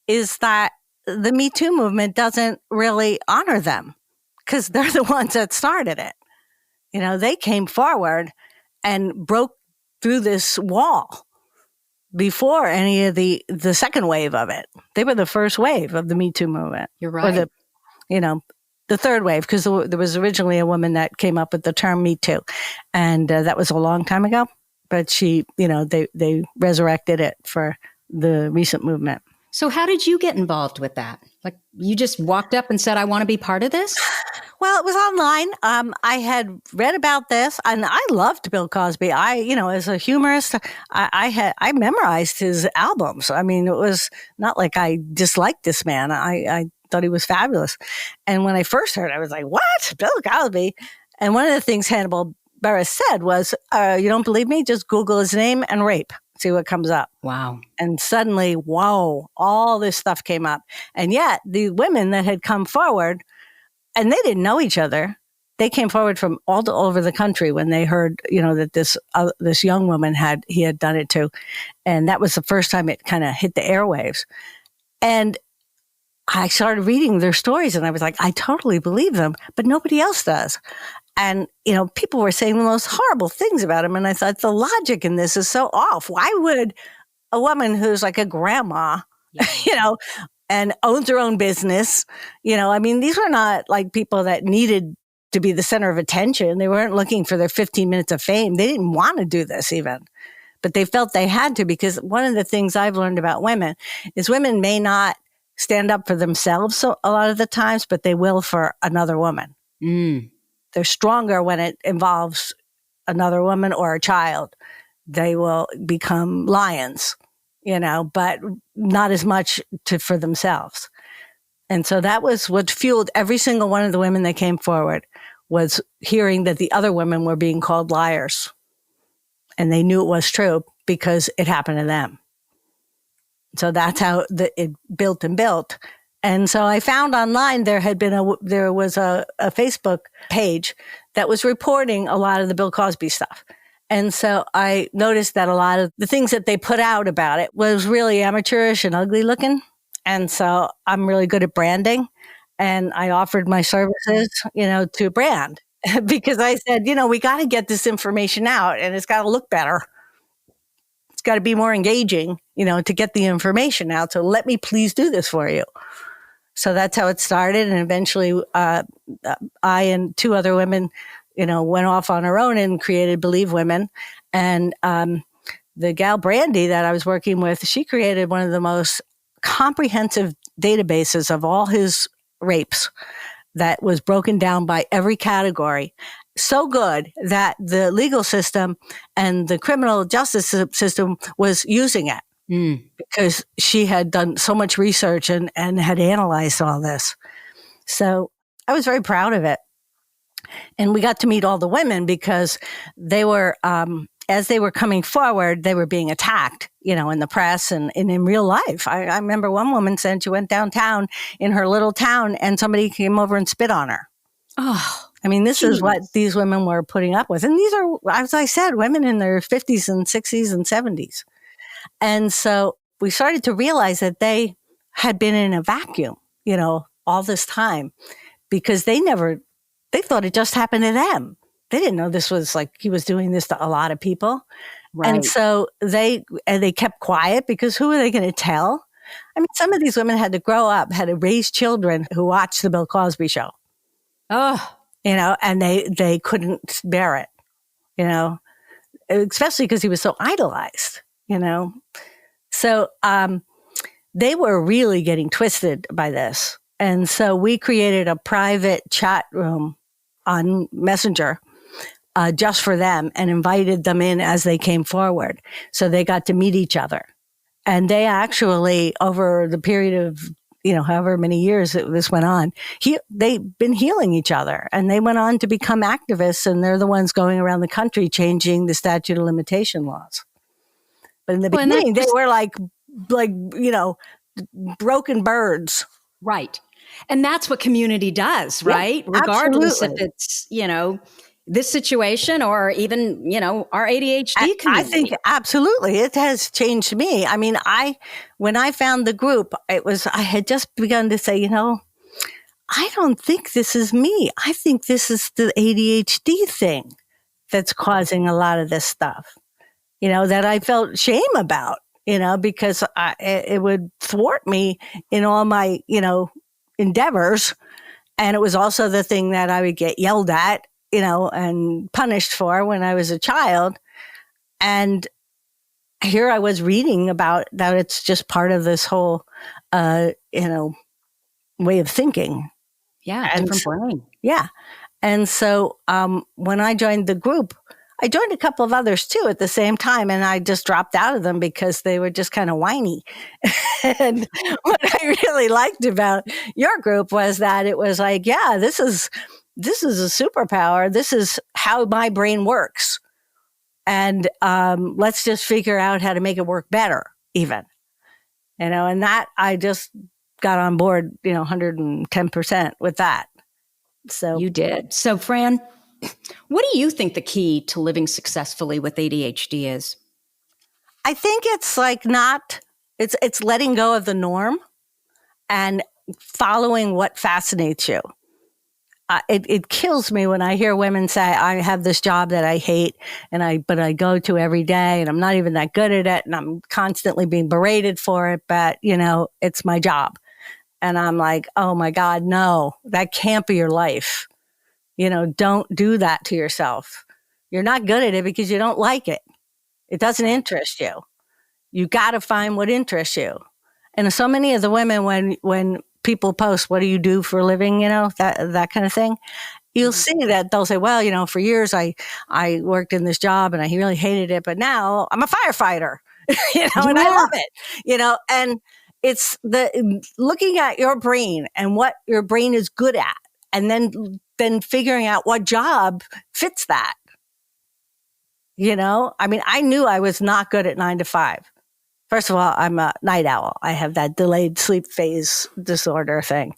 is that the Me Too movement doesn't really honor them because they're the ones that started it. They came forward and broke through this wall before any of the second wave of it. They were the first wave of the Me Too movement. You're right. Or the third wave, because there was originally a woman that came up with the term Me Too. And that was a long time ago. But she, they resurrected it for the recent movement. So how did you get involved with that? Like you just walked up and said, I want to be part of this? Well, it was online. I had read about this and I loved Bill Cosby. As a humorist, I memorized his albums. I mean, it was not like I disliked this man. I thought he was fabulous. And when I first heard it, I was like, what? Bill Cosby? And one of the things Hannibal Buress said was, you don't believe me? Just Google his name and rape. See what comes up. Wow. And suddenly, whoa, all this stuff came up. And yet the women that had come forward, and they didn't know each other. They came forward from all over the country when they heard, that this young woman had done it too. And that was the first time it kind of hit the airwaves. And I started reading their stories and I was like, I totally believe them, but nobody else does. And, people were saying the most horrible things about him. And I thought the logic in this is so off. Why would a woman who's like a grandma, and owns her own business, these were not like people that needed to be the center of attention. They weren't looking for their 15 minutes of fame. They didn't want to do this even, but they felt they had to, because one of the things I've learned about women is women may not stand up for themselves a lot of the times, but they will for another woman. Mm. They're stronger when it involves another woman or a child. They will become lions, but not as much for themselves. And so that was what fueled every single one of the women that came forward, was hearing that the other women were being called liars. And they knew it was true because it happened to them. So that's how it built and built. And so I found online there was a Facebook page that was reporting a lot of the Bill Cosby stuff. And so I noticed that a lot of the things that they put out about it was really amateurish and ugly looking. And so I'm really good at branding. And I offered my services, to brand because I said, we got to get this information out and it's got to look better. It's got to be more engaging, to get the information out. So let me please do this for you. So that's how it started. And eventually I and two other women, went off on our own and created Believe Women. And the gal Brandy that I was working with, she created one of the most comprehensive databases of all his rapes that was broken down by every category. So good that the legal system and the criminal justice system was using it because she had done so much research and had analyzed all this. So I was very proud of it. And we got to meet all the women because they were, as they were coming forward, they were being attacked, in the press and in real life. I remember one woman said she went downtown in her little town and somebody came over and spit on her. Oh, I mean, this is what these women were putting up with. And these are, as I said, women in their 50s and 60s and 70s. And so we started to realize that they had been in a vacuum, all this time because they thought it just happened to them. They didn't know this was like he was doing this to a lot of people. Right. And so they kept quiet because who are they going to tell? I mean, some of these women had to grow up, had to raise children who watched the Bill Cosby show. Oh, and they couldn't bear it, especially because he was so idolized, So they were really getting twisted by this. And so we created a private chat room on Messenger just for them and invited them in as they came forward. So they got to meet each other. And they actually, over the period of, however many years this went on, they've been healing each other. And they went on to become activists, and they're the ones going around the country changing the statute of limitation laws. But in the beginning, they were like, broken birds. Right. And that's what community does, right? Yeah, regardless absolutely. if it's, this situation or even, our ADHD community. I think absolutely. It has changed me. I mean, when I found the group, I had just begun to say, I don't think this is me. I think this is the ADHD thing that's causing a lot of this stuff, that I felt shame about, because it would thwart me in all my, endeavors. And it was also the thing that I would get yelled at, and punished for when I was a child. And here I was reading about that it's just part of this whole, way of thinking. Yeah, and different brain. Yeah. And so when I joined the group, I joined a couple of others too at the same time, and I just dropped out of them because they were just kind of whiny. And what I really liked about your group was that it was like, yeah, this is a superpower. This is how my brain works. And let's just figure out how to make it work better, even. And that I just got on board, 110% with that. So you did. So, Fran, what do you think the key to living successfully with ADHD is? I think it's like it's letting go of the norm and following what fascinates you. It kills me when I hear women say, I have this job that I hate but I go to every day and I'm not even that good at it and I'm constantly being berated for it, but it's my job. And I'm like, oh my God, no, that can't be your life. Don't do that to yourself. You're not good at it because you don't like it. It doesn't interest you. You got to find what interests you. And so many of the women, when people post, what do you do for a living, that kind of thing, you'll see that they'll say, well, for years I worked in this job and I really hated it, but now I'm a firefighter, and I love it, and it's looking at your brain and what your brain is good at, and then figuring out what job fits that. I mean, I knew I was not good at 9 to 5. First of all, I'm a night owl. I have that delayed sleep phase disorder thing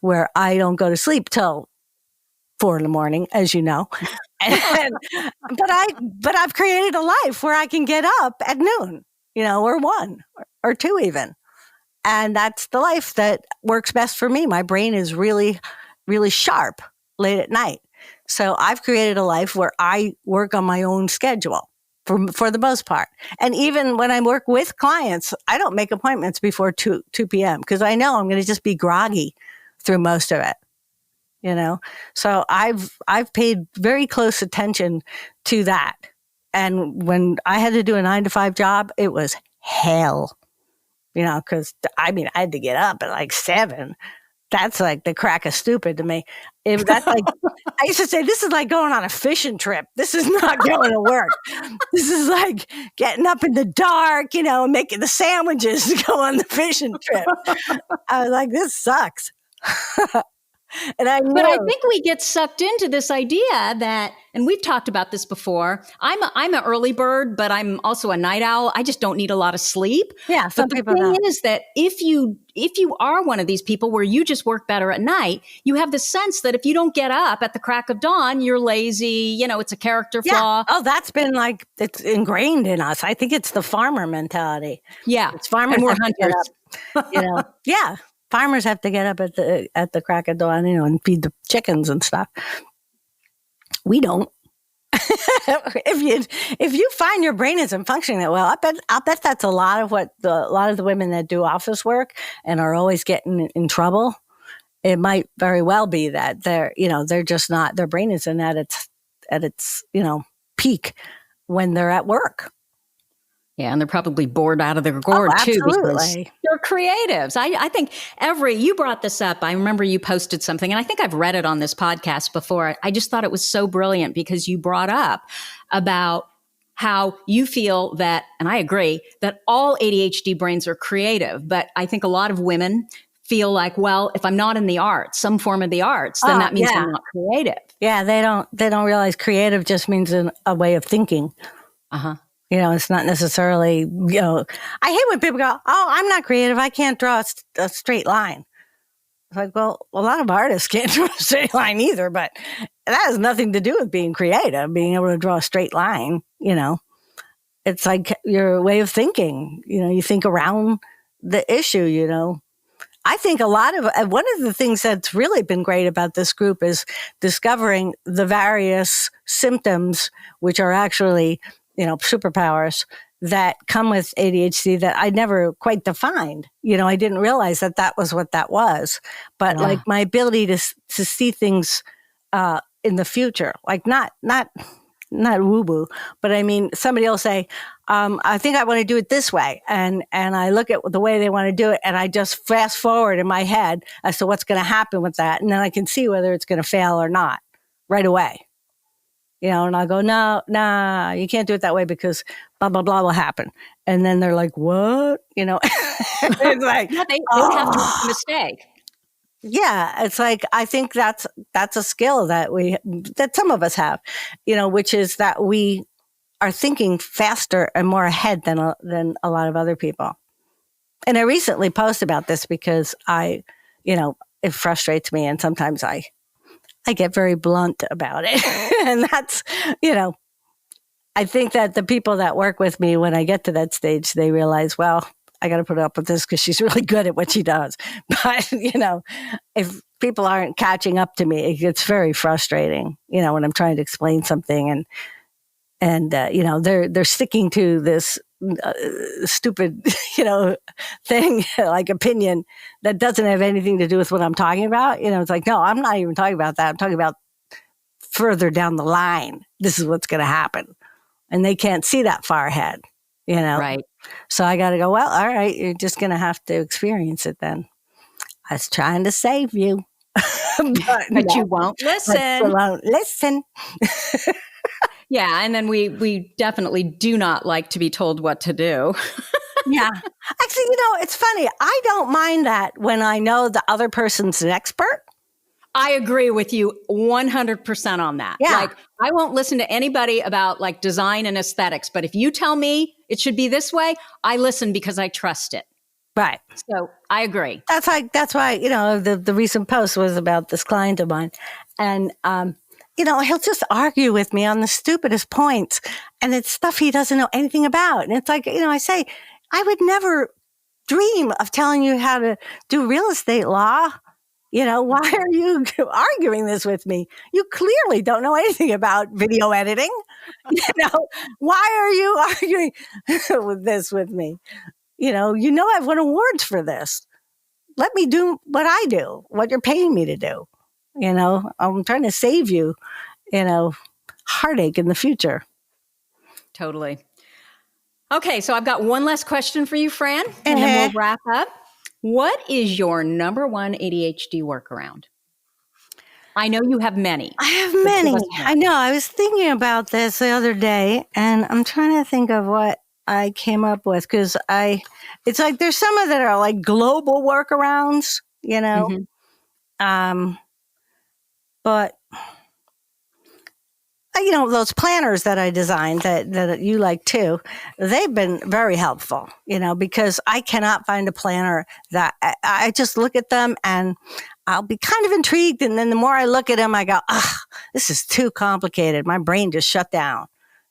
where I don't go to sleep till 4 a.m, as you know. But I've created a life where I can get up at noon, or 1 or 2 even. And that's the life that works best for me. My brain is really, really sharp late at night. So I've created a life where I work on my own schedule for the most part. And even when I work with clients, I don't make appointments before 2 p.m. because I know I'm going to just be groggy through most of it, So I've paid very close attention to that. And when I had to do a 9 to 5 job, it was hell, because I had to get up at like 7. That's like the crack of stupid to me. That's like, I used to say, this is like going on a fishing trip. This is not going to work. This is like getting up in the dark, making the sandwiches to go on the fishing trip. I was like, this sucks. And But I think we get sucked into this idea that, and we've talked about this before. I'm an early bird, but I'm also a night owl. I just don't need a lot of sleep. Yeah, some but the people thing don't. is that if you are one of these people where you just work better at night, you have the sense that if you don't get up at the crack of dawn, you're lazy. It's a character flaw. Oh, that's been like, it's ingrained in us. I think it's the farmer mentality. Yeah, it's farmers and we're have to get up, Yeah. Farmers have to get up at the crack of dawn, and feed the chickens and stuff. We don't. If you find your brain isn't functioning that well, I'll bet that's a lot of the women that do office work and are always getting in trouble. It might very well be that they're just not, their brain isn't at its peak when they're at work. Yeah, and they're probably bored out of their gourd too, because they're creatives. I think you brought this up. I remember you posted something, and I think I've read it on this podcast before. I just thought it was so brilliant because you brought up about how you feel that, and I agree, that all ADHD brains are creative. But I think a lot of women feel like, well, if I'm not in the arts, some form of the arts, then that means I'm not creative. Yeah, they don't realize creative just means a way of thinking. Uh-huh. It's not necessarily, I hate when people go, oh, I'm not creative. I can't draw a straight line. It's like, well, a lot of artists can't draw a straight line either, but that has nothing to do with being creative, being able to draw a straight line. It's like your way of thinking. You think around the issue, I think one of the things that's really been great about this group is discovering the various symptoms, which are actually superpowers that come with ADHD that I never quite defined. I didn't realize that was what that was. But like my ability to see things in the future, like not woo-woo, but I mean, somebody will say, I think I want to do it this way. And I look at the way they want to do it, and I just fast forward in my head as to what's going to happen with that. And then I can see whether it's going to fail or not right away. And I'll go, no, nah, you can't do it that way because blah, blah, blah will happen. And then they're like, what? It's like, they don't have to make a mistake. Yeah. It's like, I think that's a skill that some of us have, which is that we are thinking faster and more ahead than a lot of other people. And I recently posted about this because it frustrates me. And sometimes I get very blunt about it. And that's, I think that the people that work with me, when I get to that stage, they realize, well, I got to put up with this because she's really good at what she does. But, if people aren't catching up to me, it gets very frustrating, when I'm trying to explain something and they're sticking to this stupid, thing, like opinion that doesn't have anything to do with what I'm talking about. It's like, no, I'm not even talking about that. I'm talking about further down the line. This is what's going to happen. And they can't see that far ahead, Right. So I got to go, well, all right, you're just going to have to experience it then. I was trying to save you. but you won't listen. You won't listen. Yeah, and then we definitely do not like to be told what to do. Yeah. Actually, it's funny. I don't mind that when I know the other person's an expert. I agree with you 100% on that. Yeah. Like, I won't listen to anybody about like design and aesthetics, but if you tell me it should be this way, I listen because I trust it. Right. So I agree. That's why, the recent post was about this client of mine. And, he'll just argue with me on the stupidest points. And it's stuff he doesn't know anything about. And it's like, I say, I would never dream of telling you how to do real estate law. Why are you arguing this with me? You clearly don't know anything about video editing. Why are you arguing with me? I've won awards for this. Let me do what I do, what you're paying me to do. I'm trying to save you, heartache in the future. Totally. Okay, so I've got one last question for you, Fran, and then we'll wrap up. What is your number one ADHD workaround? I know you have many. I have many. I know. I was thinking about this the other day, and I'm trying to think of what I came up with, because it's like there's some of that are like global workarounds, you know, but you know, those planners that I designed that you like too, they've been very helpful, you know, because I cannot find a planner that I just look at them and I'll be kind of intrigued. And then the more I look at them, I go, this is too complicated. My brain just shut down,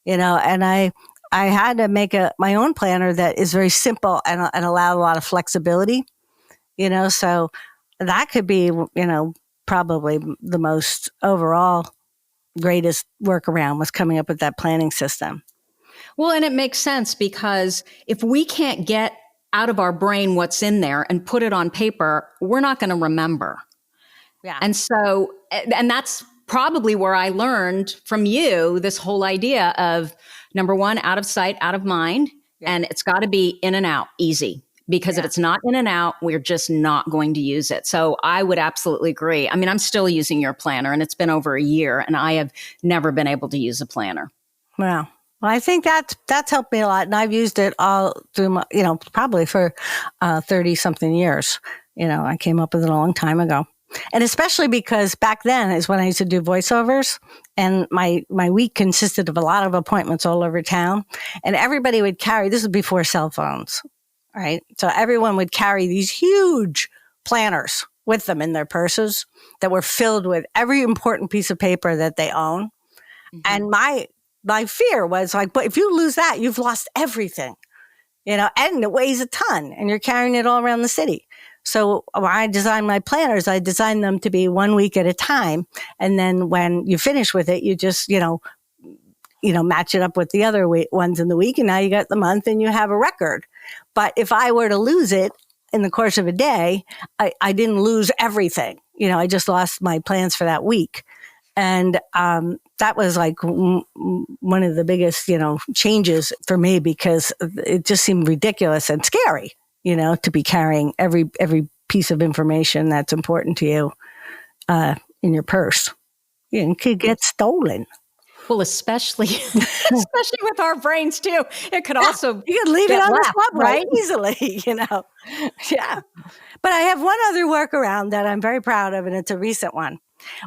you know, and I had to make my own planner that is very simple and allow a lot of flexibility, you know, so that could be, you know, probably the most overall greatest workaround was coming up with that planning system. Well, and it makes sense, because if we can't get out of our brain what's in there and put it on paper, we're not going to remember. Yeah. And so, and that's probably where I learned from you this whole idea of, number one, out of sight, out of mind. Yeah. And it's got to be in and out, easy. Because if it's not in and out, we're just not going to use it. So I would absolutely agree. I mean, I'm still using your planner, and it's been over a year, and I have never been able to use a planner. Wow. Well, I think that's helped me a lot. And I've used it all through my, you know, probably for 30 something years. You know, I came up with it a long time ago. And especially because back then is when I used to do voiceovers, and my week consisted of a lot of appointments all over town, and everybody would carry, this was before cell phones. Right. So everyone would carry these huge planners with them in their purses that were filled with every important piece of paper that they own. Mm-hmm. And my fear was like, but if you lose that, you've lost everything, you know, and it weighs a ton and you're carrying it all around the city. So when I designed my planners, I designed them to be 1 week at a time. And then when you finish with it, you just, you know, match it up with the other ones in the week. And now you got the month and you have a record. But if I were to lose it in the course of a day, I didn't lose everything. You know, I just lost my plans for that week. And that was like one of the biggest, you know, changes for me, because it just seemed ridiculous and scary, you know, to be carrying every piece of information that's important to you in your purse. It could get stolen. Well, especially with our brains too. It could also you could leave it on the subway, right? Easily, you know. Yeah. But I have one other workaround that I'm very proud of, and it's a recent one,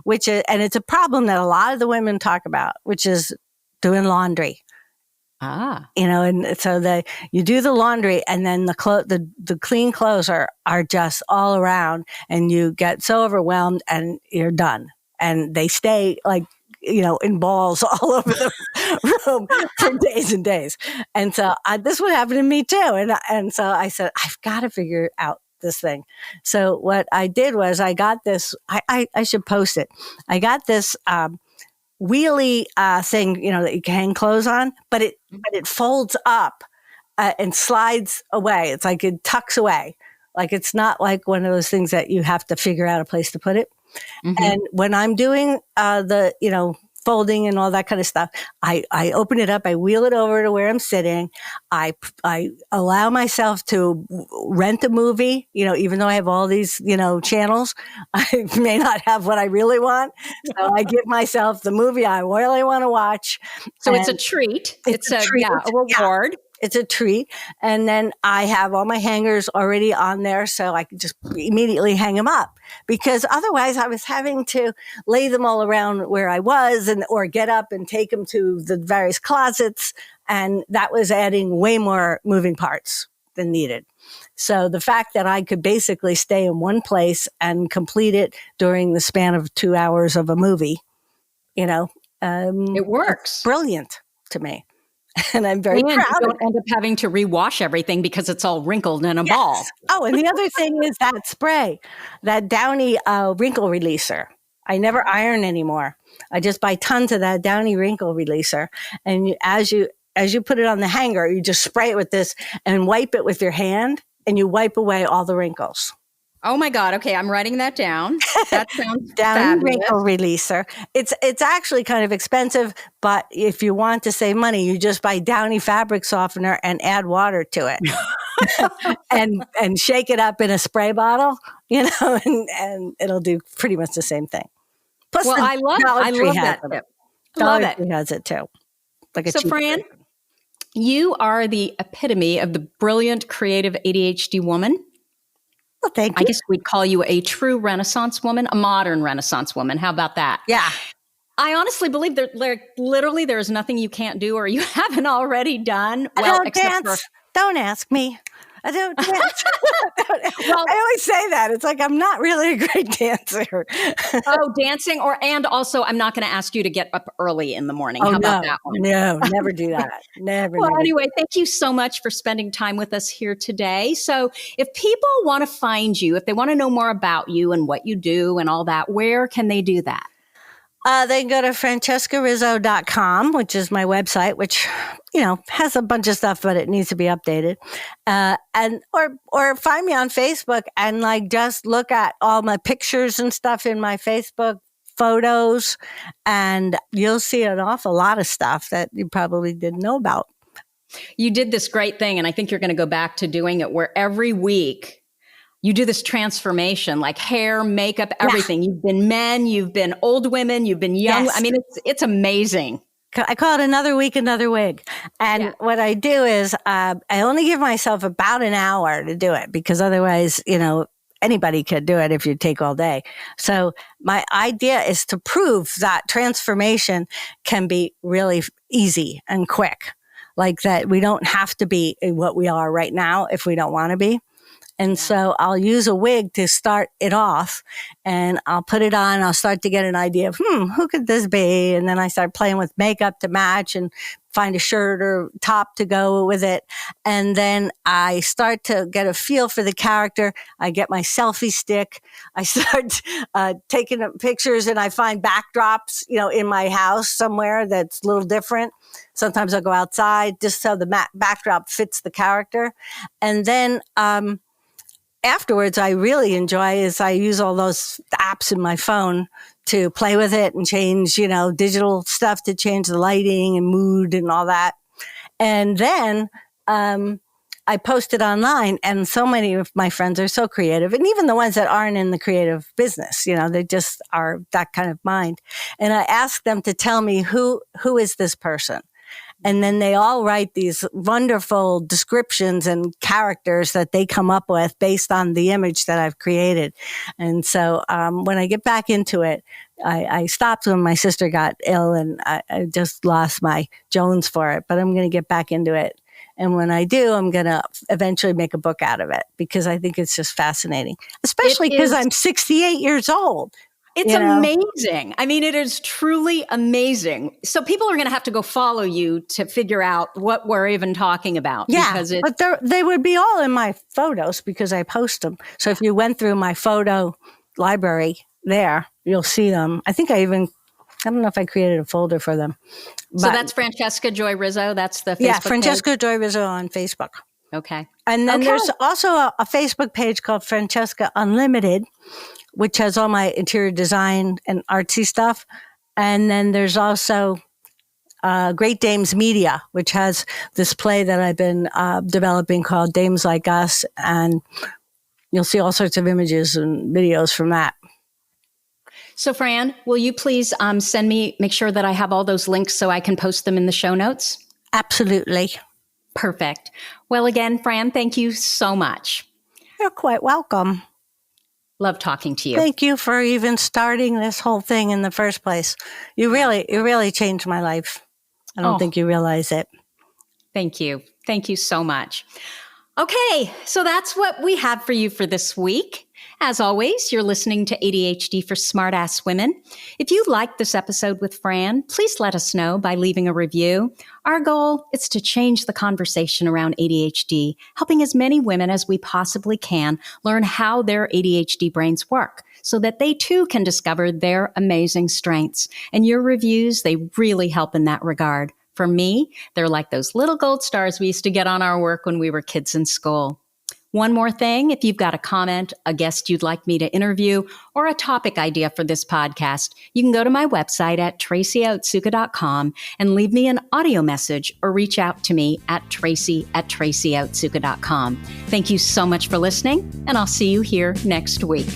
and it's a problem that a lot of the women talk about, which is doing laundry. You know, and so you do the laundry, and then the clean clothes are just all around, and you get so overwhelmed and you're done. And they stay like, you know, in balls all over the room for days and days. And so this would happen to me too. And so I said, I've got to figure out this thing. So what I did was I got this, I should post it. I got this wheelie thing, you know, that you can hang clothes on, but it folds up and slides away. It's like it tucks away. Like it's not like one of those things that you have to figure out a place to put it. Mm-hmm. And when I'm doing the, you know, folding and all that kind of stuff, I open it up, I wheel it over to where I'm sitting. I allow myself to rent a movie, you know, even though I have all these, you know, channels, I may not have what I really want. So I give myself the movie I really want to watch. So it's a treat. It's a treat. A reward. Yeah. It's a treat. And then I have all my hangers already on there, so I can just immediately hang them up. Because otherwise I was having to lay them all around where I was or get up and take them to the various closets. And that was adding way more moving parts than needed. So the fact that I could basically stay in one place and complete it during the span of 2 hours of a movie, you know, it works. Brilliant to me. And I'm very proud. You don't end up having to rewash everything because it's all wrinkled in a ball. Oh, and the other thing is that spray, that Downy wrinkle releaser. I never iron anymore. I just buy tons of that Downy wrinkle releaser. And as you put it on the hanger, you just spray it with this and wipe it with your hand, and you wipe away all the wrinkles. Oh my God. Okay. I'm writing that down. That sounds Downy fabulous. wrinkle releaser. It's actually kind of expensive, but if you want to save money, you just buy Downy fabric softener and add water to it, and shake it up in a spray bottle, and it'll do pretty much the same thing. Plus, Well, the Dollar I Tree love has that them. tip. Love Dollar it. Tree has it too, like a So cheap Fran, version. you are the epitome of the brilliant, creative ADHD woman. Well, thank I you. guess we'd call you a true Renaissance woman, a modern Renaissance woman. How about that? Yeah. I honestly believe that literally there is nothing you can't do or you haven't already done. I Well, don't except dance. for Don't ask me. I don't dance. Well, I always say that. It's like I'm not really a great dancer. dancing and also I'm not going to ask you to get up early in the morning. Oh, How no, about that one? no, never do that. Never, Well, never. anyway, thank you so much for spending time with us here today. So if people want to find you, if they want to know more about you and what you do and all that, where can they do that? They can go to francescarizzo.com, which is my website, which, has a bunch of stuff, but it needs to be updated. Or find me on Facebook and just look at all my pictures and stuff in my Facebook photos, and you'll see an awful lot of stuff that you probably didn't know about. You did this great thing, and I think you're going to go back to doing it where every week you do this transformation, like hair, makeup, everything. Yeah. You've been men, you've been old women, you've been young. Yes. I mean, it's amazing. I call it another week, another wig. And what I do is I only give myself about an hour to do it, because otherwise, anybody could do it if you take all day. So my idea is to prove that transformation can be really easy and quick, like that we don't have to be what we are right now if we don't want to be. And so I'll use a wig to start it off, and I'll put it on. I'll start to get an idea of, who could this be? And then I start playing with makeup to match and find a shirt or top to go with it. And then I start to get a feel for the character. I get my selfie stick. I start taking pictures, and I find backdrops, in my house somewhere that's a little different. Sometimes I'll go outside just so the backdrop fits the character. And then, afterwards, I really enjoy is I use all those apps in my phone to play with it and change, digital stuff to change the lighting and mood and all that. And then I post it online, and so many of my friends are so creative, and even the ones that aren't in the creative business, they just are that kind of mind. And I ask them to tell me who is this person. And then they all write these wonderful descriptions and characters that they come up with based on the image that I've created. And so when I get back into it, I stopped when my sister got ill, and I just lost my Jones for it. But I'm going to get back into it. And when I do, I'm going to eventually make a book out of it, because I think it's just fascinating, especially because I'm 68 years old. It's amazing. I mean, it is truly amazing. So people are going to have to go follow you to figure out what we're even talking about. Yeah, but they would be all in my photos because I post them. So if you went through my photo library there, you'll see them. I don't know if I created a folder for them. So that's Francesca Joy Rizzo. That's the Facebook page? Francesca Joy Rizzo on Facebook. Okay. And then there's also a Facebook page called Francesca Unlimited, which has all my interior design and artsy stuff. And then there's also Great Dames Media, which has this play that I've been developing called Dames Like Us. And you'll see all sorts of images and videos from that. So Fran, will you please make sure that I have all those links so I can post them in the show notes? Absolutely. Perfect. Well, again, Fran, thank you so much. You're quite welcome. Love talking to you. Thank you for even starting this whole thing in the first place. You really changed my life. I don't think you realize it. Thank you. Thank you so much. Okay, so that's what we have for you for this week. As always, you're listening to ADHD for Smartass Women. If you liked this episode with Fran, please let us know by leaving a review. Our goal is to change the conversation around ADHD, helping as many women as we possibly can learn how their ADHD brains work so that they too can discover their amazing strengths. And your reviews, they really help in that regard. For me, they're like those little gold stars we used to get on our work when we were kids in school. One more thing, if you've got a comment, a guest you'd like me to interview, or a topic idea for this podcast, you can go to my website at tracyotsuka.com and leave me an audio message or reach out to me at tracy@tracyotsuka.com. Thank you so much for listening, and I'll see you here next week.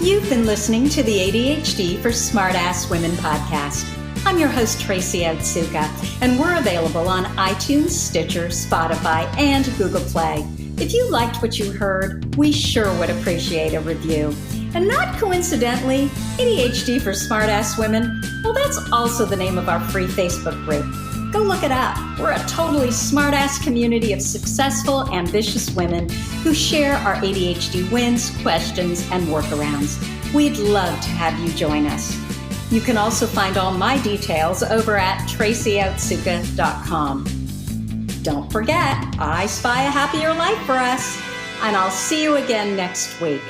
You've been listening to the ADHD for Smartass Women podcast. I'm your host, Tracy Otsuka, and we're available on iTunes, Stitcher, Spotify, and Google Play. If you liked what you heard, we sure would appreciate a review. And not coincidentally, ADHD for Smartass Women, well, that's also the name of our free Facebook group. Go look it up. We're a totally smartass community of successful, ambitious women who share our ADHD wins, questions, and workarounds. We'd love to have you join us. You can also find all my details over at tracyotsuka.com. Don't forget, I spy a happier life for us, and I'll see you again next week.